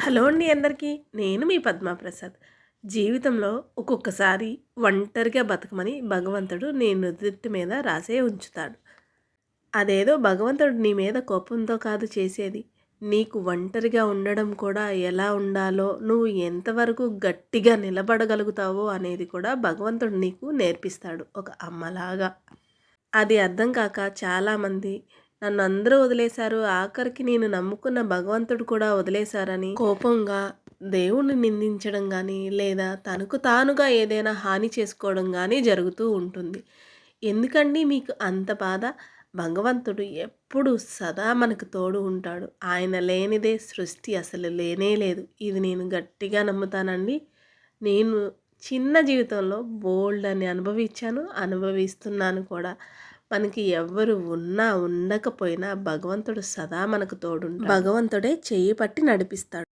Hello అండి అందరికీ. నేను మీ పద్మప్రసాద్. జీవితంలో ఒక్కొక్కసారి ఒంటరిగా బతకమని భగవంతుడు నీ నుదిటి మీద రాసే ఉంచుతాడు. అదేదో భగవంతుడు నీ మీద కోపంతో కాదు చేసేది. నీకు ఒంటరిగా ఉండడం కూడా ఎలా ఉండాలో, నువ్వు ఎంతవరకు గట్టిగా నిలబడగలుగుతావో అనేది కూడా భగవంతుడు నీకు నేర్పిస్తాడు ఒక అమ్మలాగా. అది అర్థం కాక చాలామంది నన్ను అందరూ వదిలేశారు, ఆఖరికి నేను నమ్ముకున్న భగవంతుడు కూడా వదిలేశారని కోపంగా దేవుణ్ణి నిందించడం కానీ లేదా తనకు తానుగా ఏదైనా హాని చేసుకోవడం కానీ జరుగుతూ ఉంటుంది. ఎందుకండి మీకు అంత బాధ? భగవంతుడు ఎప్పుడు సదా మనకు తోడు ఉంటాడు. ఆయన లేనిదే సృష్టి అసలు లేనే లేదు. ఇది నేను గట్టిగా నమ్ముతానండి. నేను చిన్న జీవితంలో బోల్డ్ అని అనుభవించాను, అనుభవిస్తున్నాను కూడా. మనకి ఎవ్వరు ఉన్నా ఉండకపోయినా భగవంతుడు సదా మనకు తోడుంటాడు. భగవంతుడే చెయ్యి పట్టి నడిపిస్తాడు.